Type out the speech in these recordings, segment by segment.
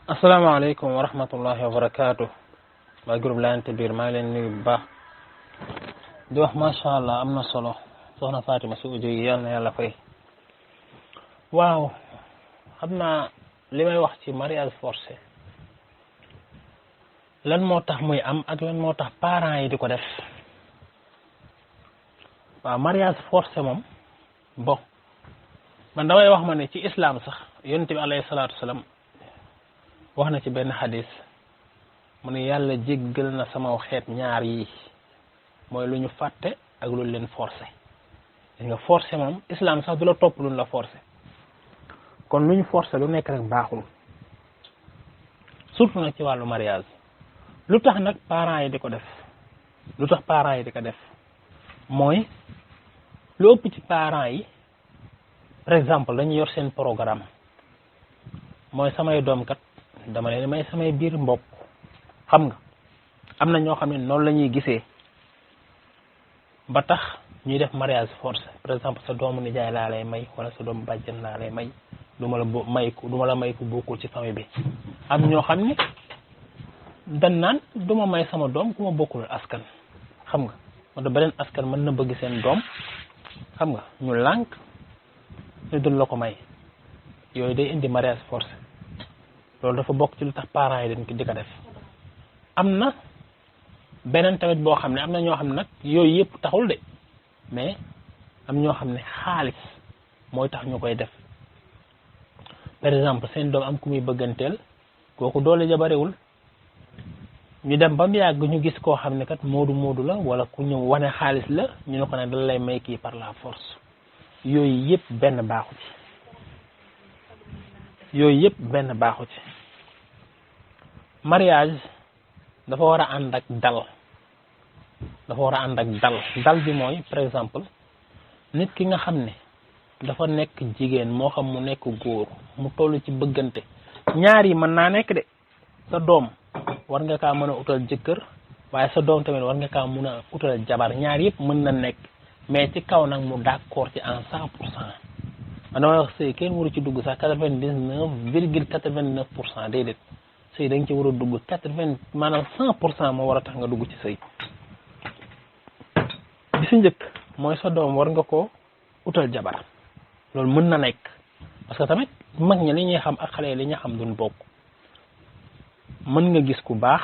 asalaamaaleykum wa rahmatullahi wa barakaatu waa groupe Layante Biir maa ngi leen nuyu bu baax di wax macha allah am na solo soxna Fatima si audio yi yal na yàlla fay. waaw xam naa li may wax ci mariage forcé lan moo tax muy am ak lan moo tax parents yi di ko def. waaw mariage forcé moom bon man damay wax ma ne ci islam sax yonent bi alayhi salaatu wasalaam wax na ci benn xadis mu ne yàlla jéggal na sama xeet ñaar yi mooy lu ñu fàtte ak lu leen forcé gis nga forcé moom islam sax du la topp luñ la forcé kon lu ñu forcé lu nekk rek baaxul surtout nag ci wàllu mariage. lu tax nag parents yi di ko def lu tax parents yi di ko def mooy lu ëpp ci parents yi par exemple dañuy yor seen programme mooy samay doom kat dama leen may samay biir mbokk xam nga am na ñoo xam ne noonu la ñuy gisee ba tax ñuy def mariage forcé par exemple sa doomu nijaay laa lay may wala sa doomu bàjjen laa lay may du ma la may ku bokkul ci famille bi. am ñoo xam ne dan naan du ma may sama doom ku ma bokkul askan xam nga wala beneen askan mën na bëgg seen doom xam nga ñu lànk ñu dul la ko may yooyu day indi mariage forcé loolu dafa bokk ci lu tax parents yi dañ ko di ko def. am na beneen tamit boo xam ne am na ñoo xam ne nag yooyu yëpp taxul de mais am ñoo xam ne xaalis mooy tax ñu koy def par exemple seen doom am ku muy bëgganteel kooku doole ja bariwul ñu dem ba mu yàgg ñu gis koo xam ne kat moodu la wala ku ñëw wane xaalis la ñu ne ko ne dala lay may kii par la force yooyu yëpp benn baaxu ci mariage dafa war a ànd ak dal dal bi mooy par exemple nit ki nga xam ne dafa nekk jigéen moo xam mu nekk góor mu toll ci bëggante ñaar yi mën naa nekk de sa doom war nga kaa mën a utal jëkkër waaye sa doom tamit war nga kaa mën a utal jabar ñaar yëpp mën na nekk mais ci kaw nag mu d'accord ci en 100%. man damay wax sëy kenn waru ci dugg sax 99,89% déedéet sëy da nga ci war a dugg 100% moo war a tax nga dugg ci sëy bi si njëkk mooy sa doom war nga ko utal jabar loolu mën na nekk parce que tamit mag ñi li ñuy xam ak xale li ñuy xam duñ bokk. mën nga gis ku baax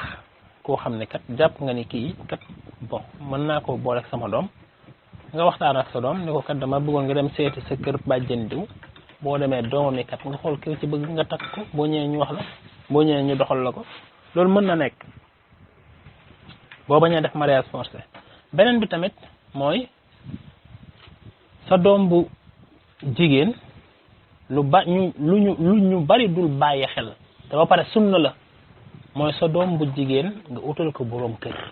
koo xam ne kat jàpp nga ni kii kat bon mën naa ko boole ak sama doom nga waxtaan ak sa doom ni ko kat dama bëggoon nga dem seeti sa kër bàjjen diw boo demee doomam ni kat nga xool kër ci bëgg nga takk ko boo ñëwee ñu wax la boo ñëwee ñu doxal la ko loolu mën na nekk boo bañee def mariage forcé. beneen bi tamit mooy sa doom bu jigéen lu ñu bari dul bàyyi xel te ba pare sunna la mooy sa doom bu jigéen nga utal ko boroom kër.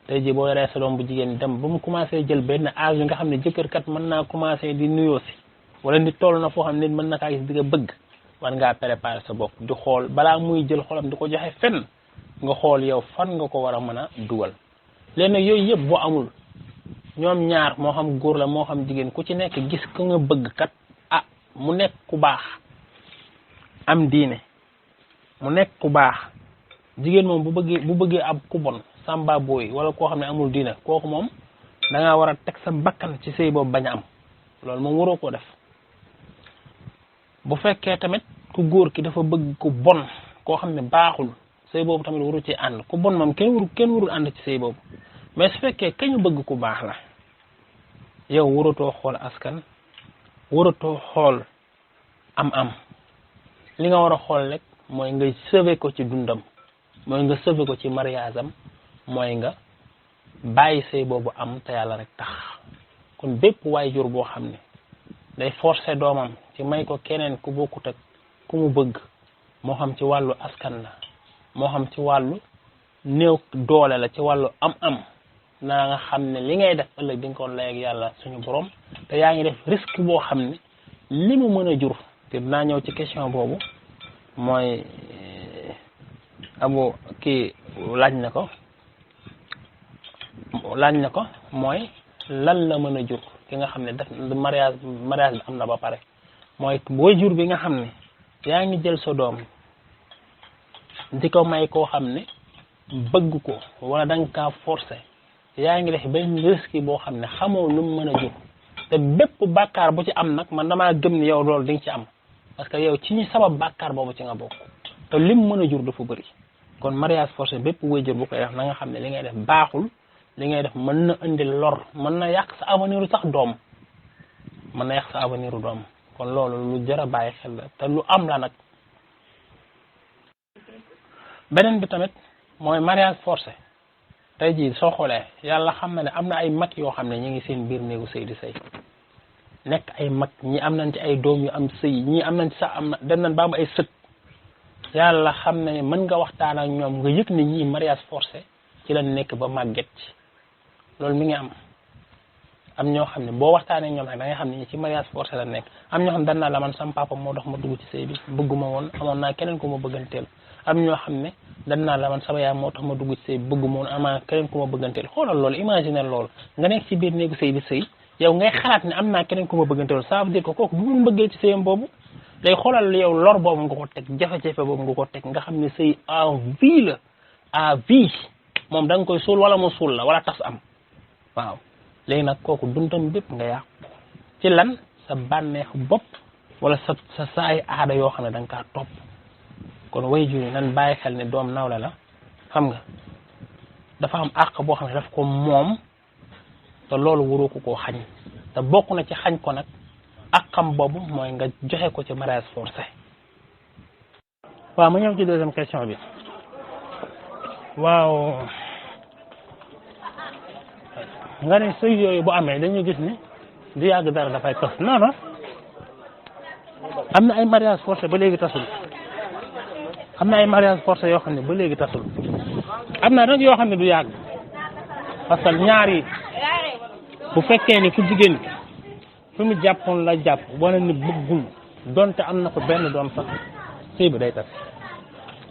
tey jii boo yoree sa doom bu jigéen dem ba mu commencé jël benn âge yi nga xam ne jëkkër kat mën naa commencé di nuyoo si wala nit toll na foo xam ne nit mën na kaa gis di nga bëgg war ngaa préparer sa bopp di xool balaa muy jël xolam di ko joxe fenn nga xool yow fan nga ko war a mën a dugal. léegi nag yooyu yëpp boo amul ñoom ñaar moo xam góor la moo xam jigéen ku ci nekk gis ko nga bëgg kat mu nekk ku baax am diine mu nekk ku baax. jigéen moom bu bëggee ab ku bon samba booy wala koo xam ne amul diina kooku moom da ngaa war a teg sa bakkan ci sëy boobu bañ a am loolu moom waroo koo def. bu fekkee tamit ku góor ki dafa bëgg ku bon koo xam ne baaxul sëy boobu tamit waru ci ànd ku bon moom kenn warul ànd ci sëy boobu mais su fekkee kañu bëgg ku baax la yow waratoo xool askan waratoo xool am li nga war a xool rek mooy nga sauver ko ci dundam. mooy nga sauver ko ci mariage am mooy nga bàyyi sëy boobu am te yàlla rek tax kon bépp waajur boo xam ne day forcer doomam ci may ko keneen ku bokkut ak ku mu bëgg moo xam ci wàllu askan la moo xam ci wàllu néew doole la ci wàllu am na nga xam ne li ngay def ëllëg di nga ko lay ak yàlla suñu borom te yaa ngi def risque boo xam ne li mu mën a jur te dinaa ñëw ci question boobu mooy abu kii laaj na ko mooy lan la mën a jur ki nga xam ne def mariage bi am na ba pare mooy booy jur bi nga xam ne yaa ngi jël sa doom di ko may koo xam ne bëgg ko wala da nga kaa forcé yaa ngi def benn risque boo xam ne xamoo lu mu mën a jur te bépp bàkkaar bu ci am nag man damaa gëm ni yow loolu di nga ci am parce que yow ci ñi sabab bàkkaar boobu ci nga bokk te lim mën a jur dafa bëri kon mariage forcé bépp waajur bu koy def na nga xam ne li ngay def baaxul li ngay def mën na indi lor mën na yàq sa avenir sax doom mën na yàq sa avenir doom kon loolu lu jar a bàyyi xel la te lu am la nag beneen bi tamit mooy mariage forcé tey jii soo xoolee yàlla xam na ne am na ay mag yoo xam ne ñu ngi seen biir néegu sëy di sëy nekk ay mag ñi am nañ ci ay doom yu am sëy ñii am nañ ci sax am na dem nañ ba am ay sët yàlla xam na ne mën nga waxtaan ak ñoom nga yëg ne ñii mariage forcé ci la nekk ba màgget ci loolu mi ngi am ñoo xam ne boo waxtaanee ñoom nag da nga xam ne ñi ci mariage forcé la nekk am ñoo xam ne dan naa la man sam papa moo tax ma dugg ci sëy bi bëgguma woon amoon naa keneen ko ma bëgganteel am ñoo xam ne dan naa la man sama yaay moo tax ma dugg ci sëy bi bëgguma woon amaa keneen ko ma bëgganteel xoolal loolu imaginer loolu nga nekk ci biir néegu sëy di sëy yow ngay xalaat ne am naa keneen ko ma bëgganteel ça veut dire que kooku bu mun bëggee ci sëyam boobu day xoolal yow lor boobu nga ko teg jafe-jafe boobu nga ko teg nga xam ne sëy à vie la à vie moom da nga koy suul wala mu suul la wala tas am waaw léegi nag kooku dundam bépp nga yàqu ci lan sa bànneexu bopp wala sa ay aada yoo xam ne da nga kaa topp kon waajur yi nan bàyyi xel ne doom nawle la xam nga dafa am àq boo xam ne daf ko moom te loolu waroo ko koo xañ te bokk na ci xañ ko nag àqam boobu mooy nga joxe ko ci mariage forcé waaw ma ñëw ci deuxième question bi waaw nga ne sëy yooyu bu amee dañu gis ni du yàgg dara dafay tas non non am na ay mariage forcé ba léegi tasul am na ay mariage forcé yoo xam ne ba léegi tasul am na nag yoo xam ne du yàgg parce que ñaar yi bu fekkee ni ku jigéen fi mu jàppoon la jàpp wane ni bëggul donte am na ko benn doom sax sëy bi day tas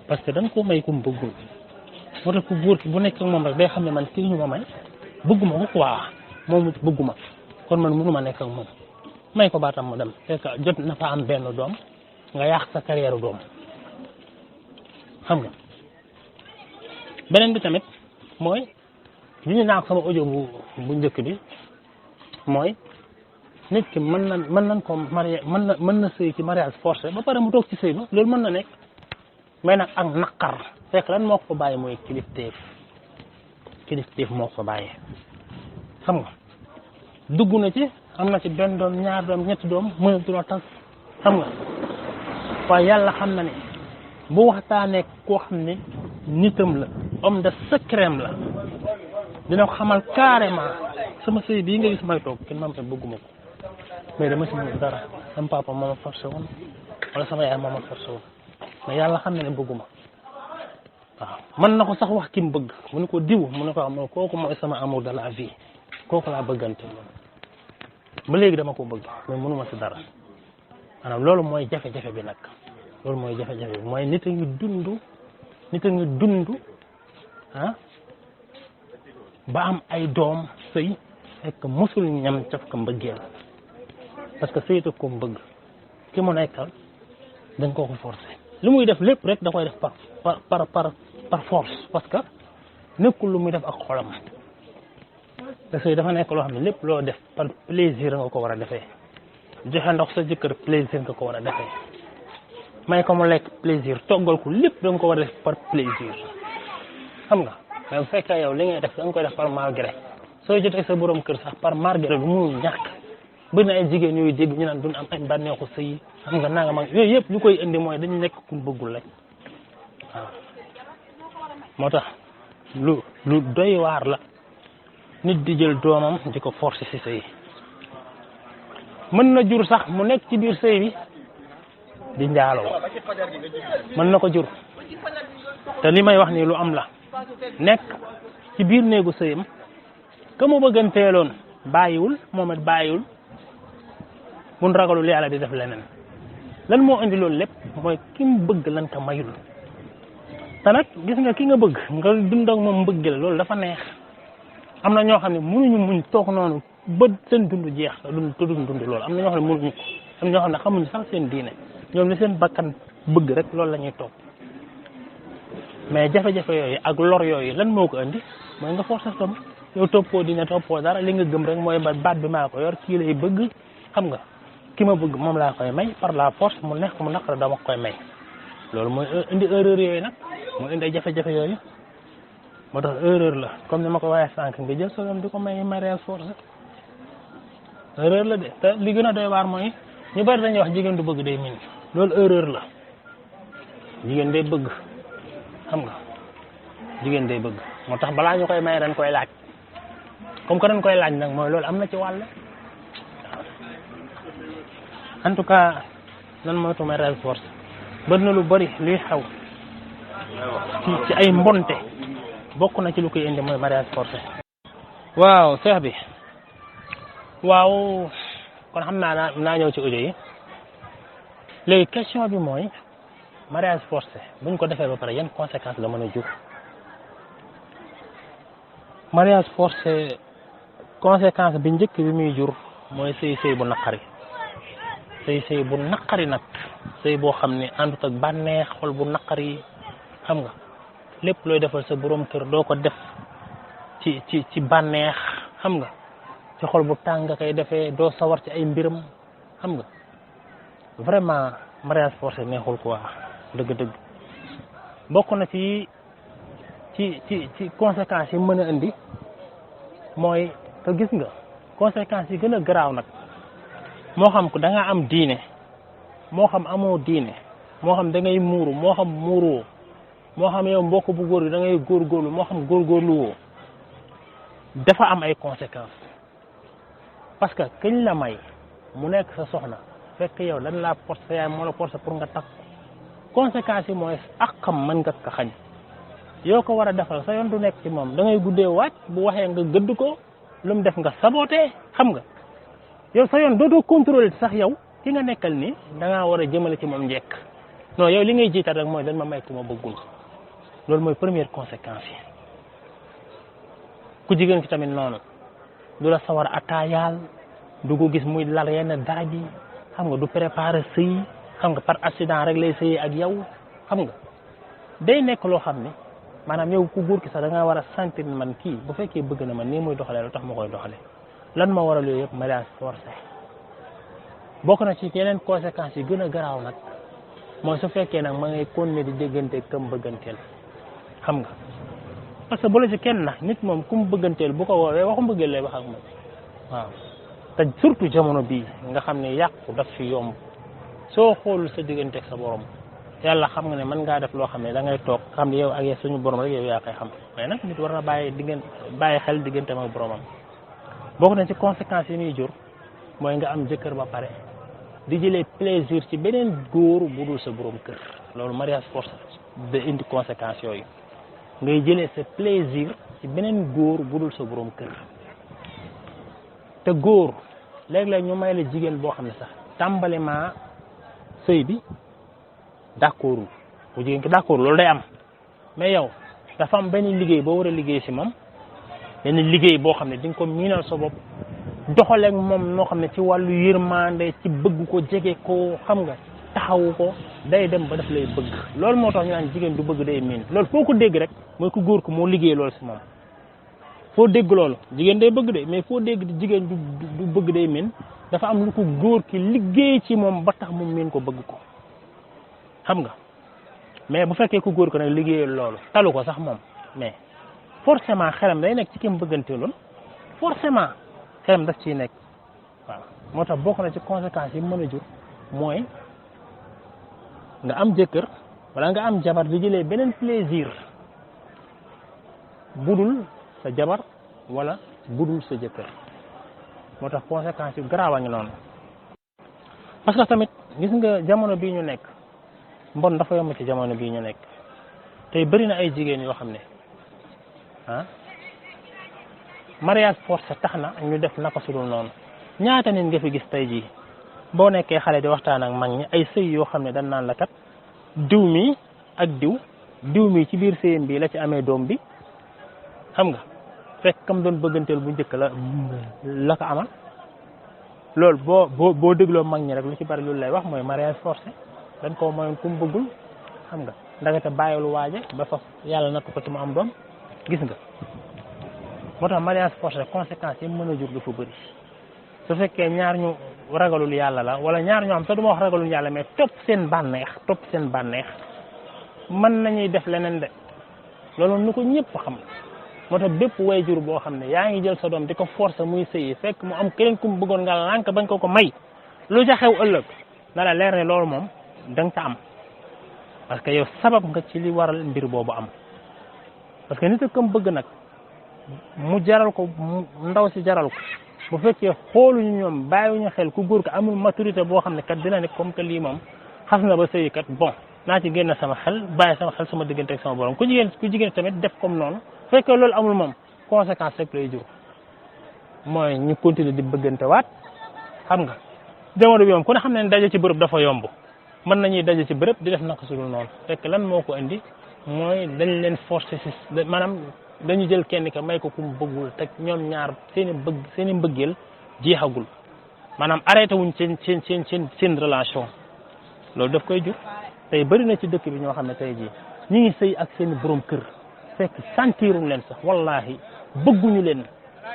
parce que dañ ko may ku mu bëggul moo tax ku góor ki bu nekk ak moom rek day xam ne man kii ñu ma may bëgguma ko quoi moom it bëgguma kon man mënuma nekk ak moom may ko baatam mu dem fekk jot na fa am benn doom nga yàq sa carrière doom xam nga beneen bi tamit mooy li ñu naa ko sama audio bu njëkk bi mooy nit ki mën nañ ko marié mën na sëy ci mariage forcé ba pare mu toog ci sëy ba loolu mën na nekk mais nag ak naqar fekk lan moo ko bàyyi mooy kilifteef moo ko bàyyi xam nga dugg na ci am na ci benn doom ñaar doom ñetti doom mënatul a tas xam nga waaye yàlla xam na ne bu waxtaanee koo xam ne nitam la homme de secret la dina ko xamal carrément sama sëy bii nga gis may toog kenn maam te bëgguma ko mais dama si mën dara sama papa moo ma forcé woon wala sama yaay moo ma forcé woon mais yàlla xam na ne bëgguma waaw mën na ko sax wax ki mu bëgg mu ne ko diw mu ne ko xam kooku mooy sama amour de la vie kooku laa bëggante moom ba léegi dama ko bëgg mais mënuma si dara maanaam loolu mooy jafe-jafe bi nag loolu mooy jafe-jafe bi mooy nit a ngi dund ah ba am ay doom sëy fekk mosul ñam caf ka mbëggeel parce que sëyita ko mbëgg ki mu nekkal dañ koo ko forcé li muy def lépp rek da koy def par force parce que nekkul lu muy def ak xolam te sëy dafa nekk loo xam ne lépp loo def par plaisir nga ko war a defee joxe ndox sa jëkkër plaisir nga ko war a defee may ko mu lekk plaisir toggal ko lépp da nga ko war a def par plaisir xam nga mais bu fekkee yow li ngay def da nga koy def par malgré soo jotee sa borom kër sax par malgré bu mënul ñàkk bëri na ay jigéen yooyu dégg ñu naan duñ am ay bànneexu sëy xam nga nanga mag yooyu yëpp lu koy indi mooy dañu nekk ku bëggul rek waaw moo tax lu doy waar la nit di jël doomam di ko forcer ci sëy mën na jur sax mu nekk ci biir sëy bi di njaaloo mën na ko jur te li may wax nii lu am la nekk ci biir néegu sëyam ka mu bëgganteeloon bàyyiwul moom it bàyyiwul mun ragalul yàlla di def leneen lan moo indi loolu lépp mooy ki mu bëgg lan ka mayul te nag gis nga ki nga bëgg nga dund ak moom mbëggeel loolu dafa neex am na ñoo xam ne mënuñu muñ toog noonu ba seen dund jeex dund loolu am na ñoo xam ne mënuñu ko am na ñoo xam ne xamuñu sax seen diine ñoom li seen bakkan bëgg rek loolu la ñuy toog mais jafe-jafe yooyu ak lor yooyu lan moo ko andi mooy nga forcer tom yow toppoo dina toppoo dara li nga gëm rek mooy baat bi maa ko yor kii lay bëgg xam nga ki ma bëgg moom laa koy may par la force mu neex mu naqar dama koy may loolu mooy indi erreur yooyu nag mooy indi ay jafe-jafe yooyu moo tax erreur la comme ni ma ko waxee sànq nga jël sa doom di ko may mariage forcé erreur la de te li gën a doy waar mooy ñu bari dañuy wax jigéen du bëgg day min loolu erreur la jigéen day bëgg xam nga jigéen day bëgg moo tax balaa ñu koy may dañ koy laaj comme que dañ koy laaj nag mooy loolu am na ci wàll en tout cas nan moytu mariage forcé bëri na lu bëri luy xew ci ay mbonte bokk na ci lu koy indi mooy mariage forcé waaw seex bi waaw kon xam naa ñëw ci audio yi léegi question bi mooy mariage forcé buñ ko defee ba pare yan conséquences la mën a jur mariage forcé conséquence bi njëkk bi muy jur mooy sëy bu naqari sëy bu naqari nag sëy boo xam ne àndut ak bànneex xol bu naqari xam nga lépp looy defal sa borom kër doo ko def ci bànneex xam nga ci xol bu tàng nga koy defee doo sawar ci ay mbiram xam nga vraiment mariage forcé neexul quoi dëgg-dëgg bokk na ci conséquences yi mën a indi mooy te gis nga conséquences yi gën a garaaw nag moo xam ko da nga am diine moo xam amoo diine moo xam da ngay muuru moo xam muuruwoo moo xam yow mbokk bu góor bi da ngay góorgóorlu moo xam góorgóorlu woo dafa am ay conséquences parce que kañ la may mu nekk sa soxna fekk yow dañ laa forcer sa yaay moo la forcer pour nga takk conséquences yi mooy ak xam mën nga ko xañ yoo ko war a defal sa yoon du nekk ci moom da ngay guddee wàcc bu waxee nga gëdd ko lu mu def nga saboté xam nga yow sa yoon dootoo contrôler sax yow ki nga nekkal ni da ngaa war a jëmale ci moom njekk non yow li ngay jiital rek mooy dañ ma may ku ma bëggul loolu mooy première conséquence yi ku jigéen ki tamit noonu du la sawar a attaayaal du ko gis muy lal yenn dara ji xam nga du préparer sëy xam nga par accident rek lay sëy ak yow xam nga day nekk loo xam ne maanaam yow ku góor ki sax da ngaa war a sentir man kii bu fekkee bëgg na man nii muy doxalee lu tax ma koy doxalee lan ma waral yooyu yëpp mariage forcé bokk na ci yeneen conséquences yi gën a garaaw nag mooy su fekkee nag ma ngay continuer di déggante këm bëgganteel xam nga parce que bu la ci kenn nag nit moom ku mu bëgganteel bu ko woowee waxu mbëggeel lay wax ak moom waaw te surtout jamono bii nga xam ne yàqu daf fi yomb soo xoolul sa diggante ak sa borom yàlla xam nga ne mën ngaa def loo xam ne da ngay toog xam ne yow ak suñu borom rek yow yaa koy xam waaye nag nit war na bàyyi xel digganteem ak boromam bokk na ci conséquences yi muy jur mooy nga am jëkkër ba pare di jëlee plaisir ci beneen góor bu dul sa borom kër loolu mariage forcé da indi conséquences yooyu ngay jëlee sa plaisir ci beneen góor bu dul sa borom kër te góor léeg-léeg ñu may la jigéen boo xam ne sax tàmbalima sëy bi d'accordul bu jigéen ki d'accord loolu day am mais yow dafa am benn liggéey boo war a liggéey si moom benn liggéey boo xam ne di nga ko miinal sa bopp doxaleeg moom noo xam ne ci wàllu yërmande ci bëgg ko jege ko xam nga taxawu ko day dem ba daf lay bëgg loolu moo tax ñu naan jigéen du bëgg day miin loolu foo ko dégg rek mooy ku góor ko moo liggéey loolu si moom foo dégg loolu jigéen day bëgg de mais foo dégg jigéen du bëgg day miin dafa am lu ko góor ki liggéey ci moom ba tax mu miin ko bëgg ko xam nga mais bu fekkee ku góor ko nag liggéeyal loolu talu ko sax moom mais forcément xelam day nekk ci kim bëgganteeloon forcément xelam daf ciy nekk waaw moo tax bokk na ci conséquences yi mën a jur mooy nga am jëkkër wala nga am jabar di jëlee beneen plaisir budul sa jabar wala budul sa jëkkër moo tax conséquences yu garaaw a ngi noonu parce que tamit gis nga jamono bii ñu nekk mbon dafa yomb ci jamono bii ñu nekk tey bëri na ay jigéen yoo xam ne mariage forcé tax na ñu def naka sudul noonu ñaata nit nga fi gis tey jii boo nekkee xale di waxtaan ak mag ñi ay sëy yoo xam ne dañ naan la kat diw mi ak diw mi ci biir sëyam bi la ci amee doom bi xam nga fekk kam doon bëgganteel bu njëkk la ko amal loolu boo dégloo mag ñi rek lu ci bari loolu lay wax mooy mariage forcé dañ koo mayoon ku mu bëggul xam nga ndagate bàyyilu waaje ba fa yàlla nattu ko ci mu am doom gis nga moo tax mariage forcé conséquences yi mën a jur dafa bëri su fekkee ñaar ñu ragalul yàlla la wala ñaar ñoo xam te du ma wax ragalul yàlla mais topp seen bànneex mën nañuy def leneen de loolu nu ko ñëpp xam moo tax bépp wayjur boo xam ne yaa ngi jël sa doom di ko forcer muy sëyi fekk mu am keneen ku mu bëggoon nga lànk bañ ko may lu ca xew ëllëg na la leer ne loolu moom da nga ca am parce que yow sabab nga ci li waral mbir boobu am parce que nit a kam bëgg nag mu jaral ko ndaw si jaral ko bu fekkee xooluñu ñoom bàyyiwuñu xel ku góor ko amul maturité boo xam ne kat dina ne comme que lii moom xas na ba sëyi kat bon naa ci génn sama xel bàyyi sama xel sama diggante ak sama borom ku jigéen tamit def comme noonu fekkee loolu amul moom conséquence rek lay jur mooy ñu continuer di bëggante waat xam nga jamono bi moom ku ne xam ne daje ci bërëb dafa yomb mën nañuy daje ci bërëb di def naka su dul noonu fekk lan moo ko indi mooy dañ leen forcer si maanaam dañu jël kenn ka may ko ku mu bëggul te ñoom ñaar seen i mbëggeel jeexagul maanaam arrêté wuñ seen relation loolu daf koy jur tey bëri na ci dëkk bi ñoo xam ne tey jii ñi ngi sëy ak seen borom kër fekk sentiruñ leen sax wallahi bëgguñu leen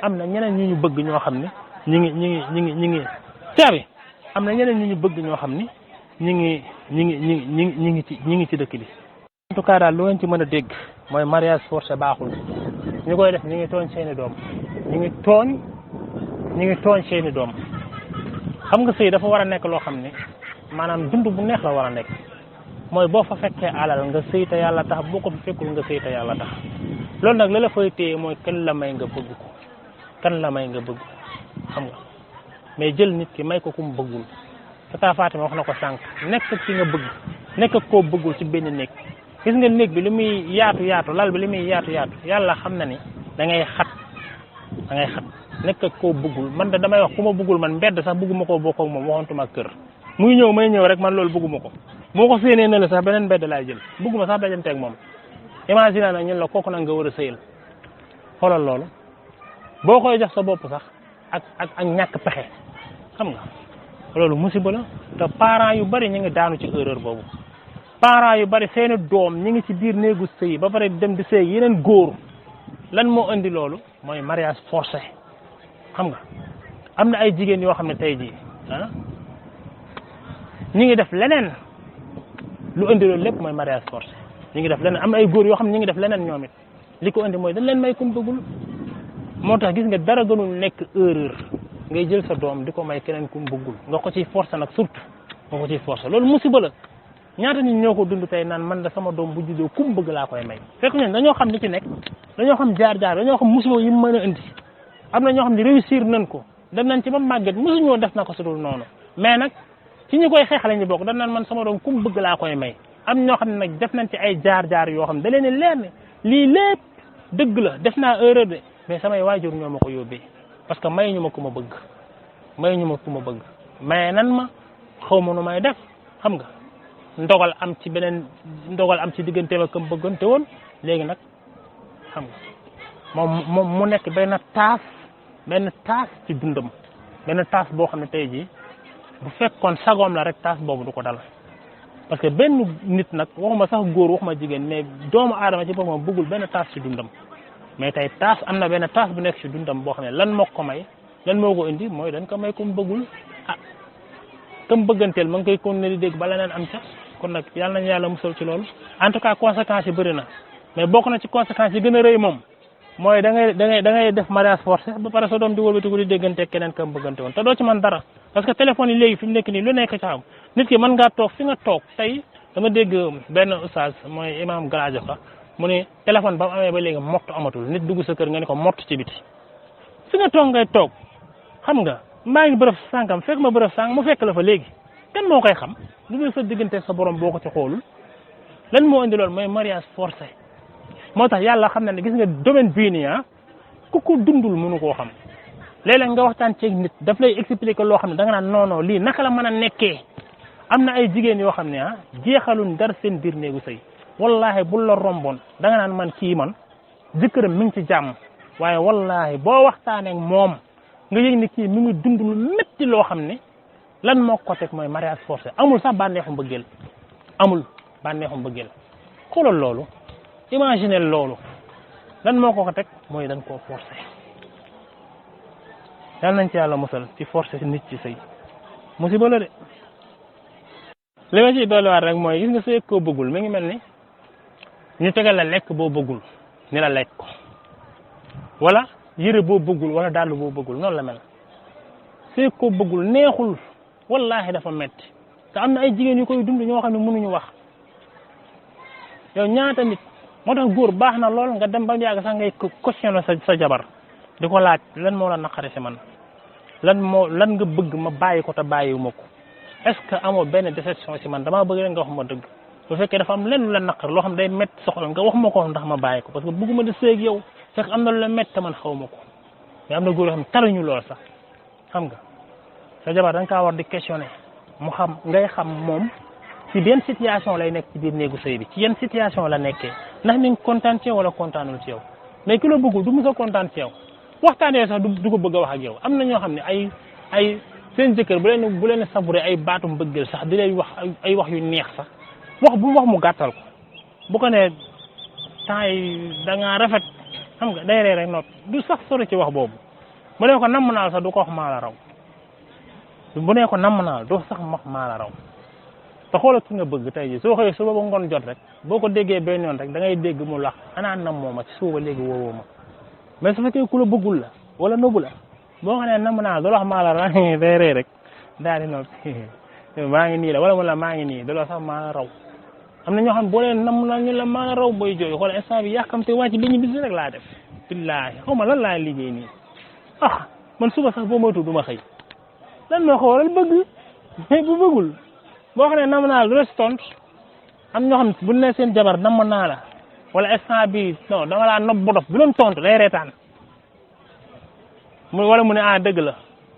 am na ñeneen ñu bëgg ñoo xam ne ñi ngi caabi am na ñeneen ñu bëgg ñoo xam ni ñi ngi ci dëkk bi. En tout cas daal lu ngeen ci mën a dégg mooy mariage forcé baaxul ñu koy def ñi ngi tooñ seeni doom ñi ngi tooñ seeni doom xam nga sëy dafa war a nekk loo xam ne maanaam dund bu neex la war a nekk mooy boo fa fekkee alal nga sëy te yàlla tax boo ko fa fekkul nga sëy te yàlla tax loolu nag la fay téye mooy kan la may nga bëgg ko xam nga mais jël nit ki may ko ku mu bëggul Tata Fatima wax na ko sànq nekk ki nga bëgg nekk koo bëggul ci benn néeg gis nga néeg bi li muy yaatu lal bi li muy yaatu yàlla xam na ni da ngay xat nekk koo bëggul man da damay wax ku ma bëggul man mbedd sax bëgguma koo bokk ak moom waxantuma kër muy ñëw may ñëw rek man loolu bëgguma ko moo ko séenee na la sax beneen mbedd laay jël bëgguma sax dajanteeg moom imagine na ñun la kooku nag nga war a sëyal xoolal loolu boo koy jox sa bopp sax ak ñàkk pexe xam nga loolu musiba la te parents yu bari ñu ngi daanu ci erreur boobu parents yu bari seeni doom ñi ngi ci biir néegu sëy ba pare dem di sëy yeneen góor lan moo indi loolu mooy mariage forcé xam nga am na ay jigéen yoo xam ne tey jii ñi ngi def leneen lu indi loolu lépp mooy mariage forcé ñi ngi def leneen am na ay góor yoo xam ne ñi ngi def leneen ñoom it li ko indi mooy dañ leen may kum bëggul moo tax gis nga dara gënul nekk erreur ngay jël sa doom di ko may keneen kum bëggul nga ko ciy forcé nag surtout nga ko ciy forcé loolu musiba la ñaata nit ñoo ko dund tey naan man da sama doom bu juddoo kum bëgg laa koy may fekk ñun dañoo xam li ci nekk dañoo xam jaar-jaar dañoo xam musiba yi mu mën a indi am na ñoo xam ne réussir nañ ko dem nañ ci ba màgget mosuñoo def na ko su dul noonu mais nag ci ñi koy xeexale ñu bokk dañ naan man sama doom kum bëgg laa koy may am ñoo xam ne nag def nañ ci ay jaar-jaar yoo xam ne da leen leer ne lii lépp dëgg la def naa erreur de mais samay waajur ñoo ma ko yóbbee parce que may ñu ma ku ma bëgg mais nan ma xaw ma nu may def xam nga ndogal am ci digganteem ak kam bëggante woon léegi nag xam nga moom mu nekk benn taas ci dundam benn taas boo xam ne tey jii bu fekkoon sagoom la rek taas boobu du ko dal parce que benn nit nag waxuma sax góor waxuma jigéen mais doomu aadama ci boppam bëggul benn taas ci dundam mais tey taas am na benn taas bu nekk ci dundam boo xam ne lan moo ko may lan moo ko indi mooy dañ ko may kum bëggul kam bëgganteel ma ngi koy continuer di dégg ba leneen am ca kon nag yàlla nañu yàlla musal ci loolu en tout cas conséquences yi bëri na mais bokk na ci conséquences yi gën a rëy moom mooy da ngay def mariage forcé ba pare sa doom di wëlbatiku di déggante keneen kam bëggante woon te doo ci mën dara parce que téléphone yi léegi fi mu nekk nii lu nekk ci xam nit ki mën ngaa toog fi nga toog tey dama dégg benn oustaz mooy imam Galadio Ka mu ne téléphone ba mu amee ba léegi mottu amatul nit dugg sa kër nga ne ko mottu ci biti fi nga toog ngay toog xam nga maa ngi bërëb sàngam fekk ma bërëb sàng mu fekk la fa léegi kenn moo koy xam lu dul sa diggante sa borom boo ko ci xoolul lan moo indi loolu mooy mariage forcé moo tax yàlla xam na ne gis nga domaine bii nii ku ko dundul mënu koo xam léeg-léeg nga waxtaan ceeg nit daf lay expliquer loo xam ne da nga naan non lii naka la mën a nekkee am na ay jigéen yoo xam ne jeexaluñ dara seen biir néegu sëy wallahi bul la romboon da nga naan man kii man jëkkëram mi ngi ci jàmm waaye wallahi boo waxtaanee ak moom nga yëg ni kii mi ngi dund lu métti loo xam ne lan moo ko teg mooy mariage forcé amul sax bànneexu mbëggeel xoolal loolu imaginer loolu lan moo ko teg mooy dañ koo forcer yàlla nañ ci yàlla musal ci forcer nit ci sëy musiba la de li ma ciy dolliwaat rek mooy gis nga sëy koo bëggul mi ngi mel ni ñu tegal la lekk boo bëggul ni la lekk ko wala yëre boo bëggul wala dàll boo bëggul noonu la mel sëy koo bëggul neexul wallaahi dafa metti te am na ay jigéen yu koy dund ñoo xam ne mënuñu wax yow ñaata nit moo tax góor baax na lool nga dem ba yàgg sax ngay questionner sa jabar di ko laaj lan moo la naqari si man lan nga bëgg ma bàyyi ko te bàyyiwuma ko est-ce que amoo benn déception si man damaa bëgg rek nga wax ma dëgg bu fekkee dafa am lenn lu la naqar loo xam day métti soxla nga wax ma ko ndax ma bàyyi ko parce que bëgguma di sëy ak yow fekk am na lu la métti te man xaw ma ko mais am na góor yoo xam ne taruñu lool sax xam nga sa jabar da nga kaa war di questionner mu xam ngay xam moom ci benn situation lay nekk ci biir néegu sëy bi ci yenn situation la nekkee ndax mi ngi kontaan ci yow wala kontaanul ci yow mais ki la bëggul du mos a kontaan ci yow waxtaanee sax du ko bëgg a wax ak yow am na ñoo xam ne ay seen jëkkër bu leen savouré ay baatum bëggeel sax di lay wax ay wax yu neex sax wax bu wax mu gàttal ko bu ko ne temps yi da ngaa rafet xam nga day ree rek noot du sax sori ci wax boobu bu ne ko namm naal sax du ko wax maa la raw bu ne ko namm naal du sax wax maa la raw te xoolal ki nga bëgg tey ji soo xëyee suba ba ngoon jot rek boo ko déggee benn yoon rek da ngay dégg mu lax anaa nam mooma ci suba léegi woowoo ma mais su fekkee ku la bëggul la wala nëbu la boo xam ne namm naal du wax maa la raw day ree rek daal di noot maa ngi nii la wala mu la maa ngi nii du la sax maa la raw am na ñoo xam boo leen namm naal ñu la maa la raw booy jooy xool instant bi yàkkamte wàcc bi ñu bis rek laa def billaahi xaw ma lan laa liggéey nii man suba sax boo moytu du ma xëy lan moo ko waral bëgg mais bu bëggul boo xam ne namm naa la du la si tontu am ñoo xam bu ne seen jabar namm naa la wala instant bi non dama laa nopp bu dof bu leen tontu day reetaan wala mu ne dëgg la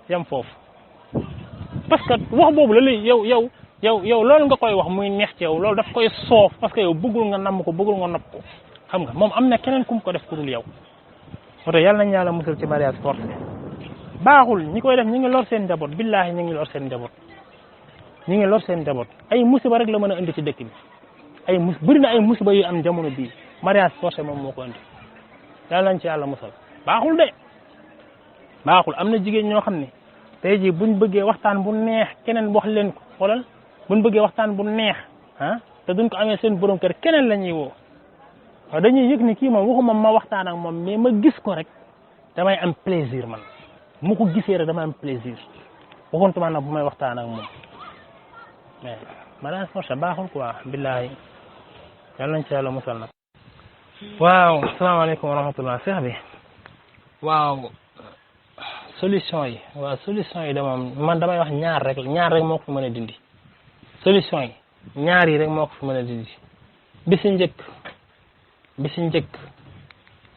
yam foofu parce que wax boobu la lay yow loolu nga koy wax muy neex ci yow loolu daf koy soof parce que yow bëggul nga namm ko bëggul nga nopp ko xam nga moom am na keneen kum ko def ku dul yow moo tax yàlla nañu yàlla musal ci mariage forcé baaxul ñi koy def ñi ngi lor seen njaboot billaahi ñi ngi lor seen njaboot ñi ngi lor seen njaboot ay musiba rek la mën a indi ci dëkk bi bëri na ay musiba yu am jamono bii mariage forcé moom moo ko indi yàlla nañ ci yàlla musal baaxul de baaxul am na jigéen ñoo xam ne tey jii buñ bëggee waxtaan bu neex keneen wax leen ko xoolal buñ bëggee waxtaan bu neex te duñ ko amee seen borom kër keneen la ñuy woo waaw dañuy yëg ni kii moom waxuma ma waxtaan ak moom mais ma gis ko rek damay am plaisir man mu ko gisee rek damay am plaisir waxuntuma nag bu may waxtaan ak moom mais mariage forcé baaxul quoi billaahi yàlla nañ ci yàlla musal nag waaw asalaamaaleykum wa rahmatullah seex bi waaw solution yi de moom man damay wax ñaar rek moo ko fi mën a dindi solution yi ñaar yi rek moo ko fi mën a dindi bi si njëkk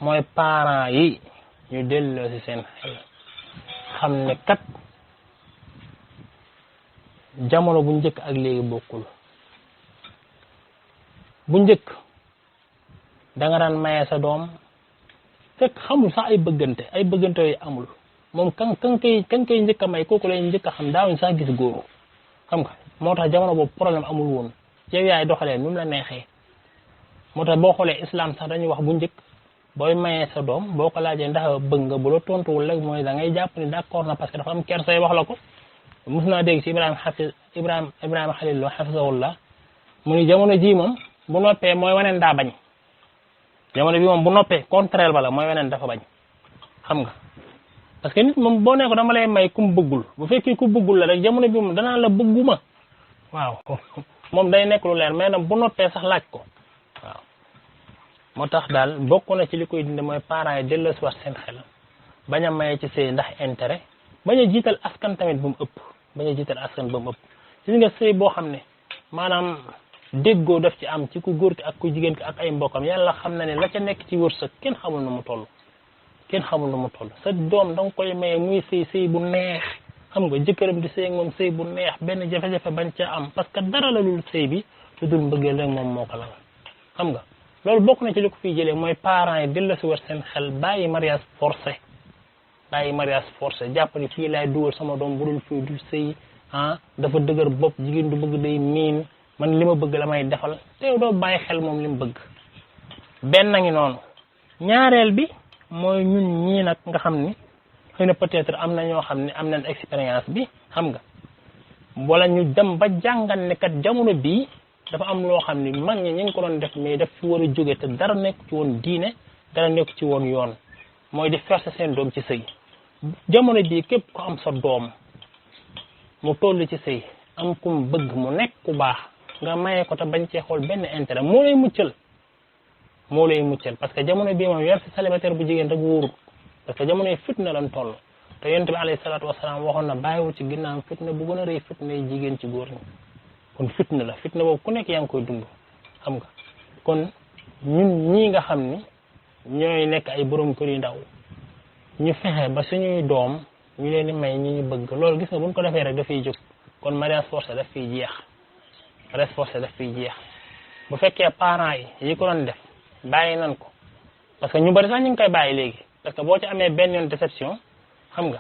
mooy parents yi ñu delloo ci seen xel xam ne kat jamono bu njëkk ak léegi bokkul bu njëkk da nga daan maye sa doom fekk xamul sax ay bëggante yooyu amul moom kan kay njëkk a may kooku lay njëkk a xam daawuñ sax gis góor xam nga moo tax jamono boobu problème amul woon yow yaay doxalee nu mu la neexee moo tax boo xoolee islam sax dañuy wax bu njëkk booy mayee sa doom boo ko laajee ndax bëgg nga bu la tontuwul rek mooy da ngay jàpp ni d'accord na parce que dafa am kersay wax la ko mos naa dégg ci Ibrahima Xalil xafisahullah mu ni jamono ji moom bu noppee mooy waneen daa bañ jamono bi moom bu noppee contraire ba la mooy waneen dafa bañ xam nga parce que nit moom boo nee ko dama lay may ku mu bëggul bu fekkee ku bëggul la rek jamono bi moom danaa la bëgguma waaw moom day nekk lu leer mais nag bu noppee sax laaj ko waaw moo tax daal bokk na ci li koy dindi mooy parents yi delloosiwaat seen xel bañ a maye ci sëy ndax intérêt bañ a jiital askan tamit bu mu ëpp gis nga sëy boo xam ne maanaam déggoo daf ci am ci ku góor ki ak ku jigéen ki ak ay mbokkam yàlla xam na ne la ca nekk ci wërsëg kenn xamul nu mu toll sa doom da nga koy maye muy sëy bu neex xam nga jëkkëram di sëy ak moom sëy bu neex benn jafe-jafe bañ ca am parce que dara la lul sëy bi lu dul mbëggeel rek moom moo ko lal xam nga loolu bokk na ci li ko fiy jëlee mooy parents yi dellu si war seen xel bàyyi mariage forcé jàpp ni fii laay dugal sama doom bu dul fii du sëy dafa dëgër bopp jigéen du bëgg day miin man li ma bëgg la may defal te yow doo bàyyi xel moom li mu bëgg benn ngi noonu ñaareel bi mooy ñun ñii nag nga xam ni xëy na peut-être am na ñoo xam ne am nañ expérience bi xam nga wala ñu dem ba jàngal ne kat jamono bii dafa am loo xam ni mag ñi ñu ngi ko doon def mais daf fi war a jóge te dara nekk ci woon diine dara nekk ci woon yoon mooy di forcer seen doom ci sëy jamono bii képp ko am sa doom mu toll ci sëy am ku mu bëgg mu nekk ku baax nga maye ko te bañ cee xool benn intérêt moo lay muccal parce que jamono bii moom yor fi célibataire bu jigéen rek wóorul parce que jamono yi fitna lan toll te yonent bi alayhi salaatu wasalaam waxoon na bàyyiwul ci ginnaaw fitna bu gën a rëy fitna yi jigéen ci góor ñi kon fitna la fitna boobu ku nekk yaa ngi koy dund xam nga kon ñun ñii nga xam ni ñooy nekk ay borom kër yu ndaw ñu fexe ba suñuy doom ñu leen di may ñi ñu bëgg loolu gis nga buñ ko defee rek dafay jóg kon mariage forcé daf fiy jeex bu fekkee parents yi ko doon def bàyyi nan ko parce que ñu bari sax ñu ngi koy bàyyi léegi parce que boo ci amee benn yoon déception xam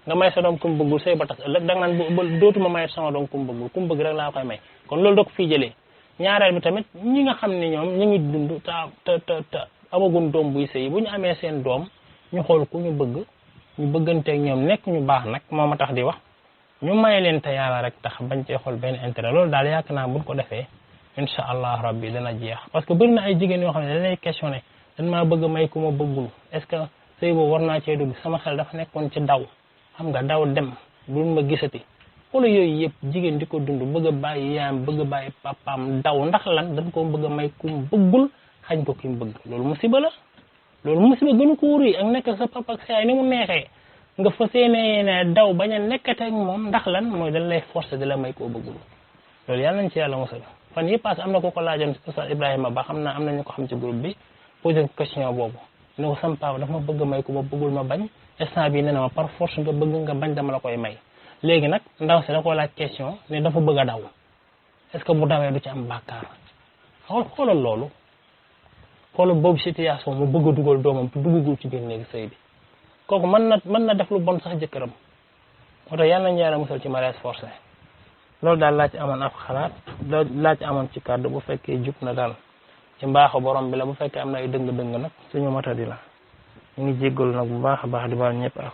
nga may sa doom ku mu bëggul sëy ba tas ëllëg da nga naan dootuma may sama doom ku mu bëggul ku mu bëgg rek laa koy may kon loolu da ko fiy jëlee ñaareel bi tamit ñi nga xam ne ñoom ñu ngi dund te amagun doom buy sëy bu ñu amee seen doom ñu xool ku ñu bëgg ñu bëgganteeg ñoom nekk ñu baax nag moo ma tax di wax ñu may leen te yàlla rek tax bañ cee xool benn intérêt loolu daal yaakaar naa buñ ko defee incha allah rabbi dana jeex parce que bëri na ay jigéen yoo xam ne dañ lay questionné dañ maa bëgg may ku ma bëggul est-ce que sëy boobu war naa cee dugg sama xel dafa nekkoon ci daw xam nga daw dem buñ ma gisati wala yooyu yëpp jigéen di ko dund bëgg a bàyyi yaayam bëgg a bàyyi papaam daw ndax lan dañ ko bëgg a may ku mu bëggul xañ ko ki mu bëgg loolu musiba la loolu musiba gënu ko wuri ak nekk sa papa ak sa yaay ni mu neexee nga fas yéene ne daw bañ a nekkate ak moom ndax lan mooy dañ lay forcer di la may koo bëggul loolu yàlla nañ ci yàlla musal fan yii paase am na ko laajoon Oustaz Ibrahima Ba xam naa am na ñu ko xam ci groupe bi posé question boobu ne ko sama papa dafa ma bëgg may ko ma bëggul ma bañ instant bi nee na ma par force nga bëgg nga bañ dama la koy may léegi nag ndaw si da ko laaj question ne dafa bëgg a daw est-ce que bu dawee du ci am bàkkaar xoolal loolu xoolal boobu situation mu bëgg a dugal doomam te duggagul ci biir néegi sëy bi kooku mën na def lu bon sax jëkkëram moo tax yàlla nañu yàlla musal ci mariage forcé loolu daal laa ci amoon ab xalaat laa ci amoon ci kàddu bu fekkee jub na daal ci mbaaxu borom bi la bu fekkee am na ay dëng-dëng nag suñu matadi la ñu ngi jéggalu nag bu baax a baax di baal ñëpp ak